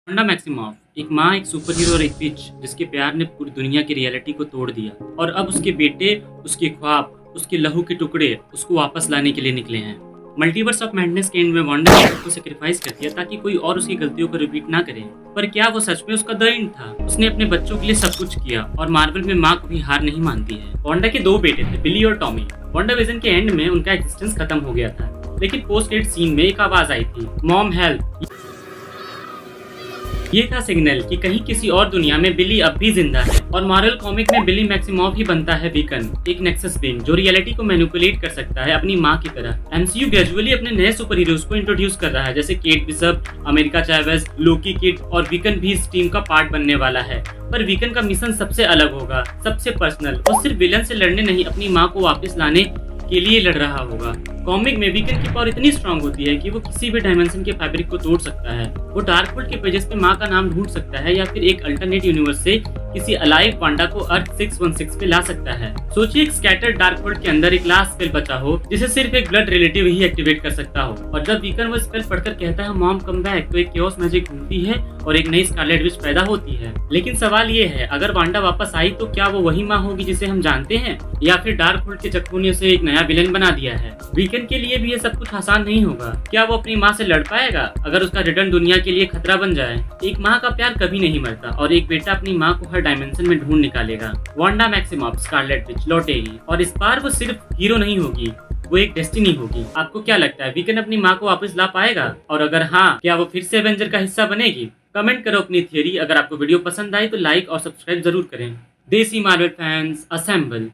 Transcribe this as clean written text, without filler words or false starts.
Wanda Maximoff एक माँ, एक सुपर हीरो और एक विच जिसके प्यार ने पूरी दुनिया की रियलिटी को तोड़ दिया और अब उसके बेटे, उसके ख्वाब, उसके लहू के टुकड़े उसको वापस लाने के लिए निकले हैं। मल्टीवर्स ऑफ मैडनेस के एंड में वांडा ने खुद को सेक्रीफाइस कर दिया ताकि कोई और उसकी गलतियों को रिपीट ना करे। पर क्या वो सच में उसका द एंड था? उसने अपने बच्चों के लिए सब कुछ किया और मार्वल में माँ कभी हार नहीं मानती है। वांडा के दो बेटे थे, बिली और टॉमी। वांडा विजन के एंड में उनका एक्जिस्टेंस खत्म हो गया था, लेकिन पोस्ट क्रेडिट सीन में एक आवाज आई थी, मॉम हेल्प। ये था सिग्नल कि कहीं किसी और दुनिया में बिली अब भी जिंदा है। और मार्वल कॉमिक में बिली मैक्सिमॉफ ही बनता है वीकन, एक नेक्सस बीइंग जो रियलिटी को मैनिपुलेट कर सकता है अपनी माँ की तरह। एमसीयू ग्रेजुअली अपने नए सुपर हीरोज को इंट्रोड्यूस कर रहा है, जैसे केट बिशप, अमेरिका चैवेज, लोकी किड और वीकन भी इस टीम का पार्ट बनने वाला है। पर वीकन का मिशन सबसे अलग होगा, सबसे पर्सनल। वो सिर्फ विलन से लड़ने नहीं, अपनी माँ को वापस लाने के लिए लड़ रहा होगा। कॉमिक में वीकन की पावर इतनी स्ट्रांग होती है कि वो किसी भी डायमेंशन के फैब्रिक को तोड़ सकता है। वो डार्कहोल्ड के पेजेस पे माँ का नाम ढूंढ सकता है या फिर एक अल्टरनेट यूनिवर्स से किसी अलाइव वांडा को अर्थ 616 पे ला सकता है। सोचिए एक स्कैटर्ड डार्कहोल्ड के अंदर एक लास्ट स्पेल बचा हो जिसे सिर्फ एक ब्लड रिलेटिव ही एक्टिवेट कर सकता हो। और जब वीकन वो स्पेल पढ़कर कहता है मॉम कम बैक, तो एक chaos मैजिक घूमती है और एक नई स्कारलेट विच पैदा होती है। लेकिन सवाल ये है, अगर वांडा वापस आई तो क्या वो वही माँ होगी जिसे हम जानते हैं, या फिर डार्कहोल्ड के चक्कू ने उसे एक नया विलेन बना दिया है? वीकन के लिए भी ये सब कुछ आसान नहीं होगा। क्या वो अपनी माँ से लड़ पाएगा अगर उसका रिटर्न दुनिया के लिए खतरा बन जाए? एक माँ का प्यार कभी नहीं मरता और एक बेटा अपनी माँ को हर डायमेंशन में ढूंढ निकालेगा। वांडा मैक्सिमॉफ स्कारलेट विच लौटेगी और इस बार वो सिर्फ हीरो नहीं होगी, वो एक डेस्टिनी होगी। आपको क्या लगता है, वीकन अपनी माँ को वापस ला पाएगा? और अगर हाँ, क्या वो फिर से एवेंजर का हिस्सा बनेगी? कमेंट करो अपनी थियरी। अगर आपको वीडियो पसंद आई तो लाइक और सब्सक्राइब जरूर करें। देसी मार्वल फैंस असेंबल।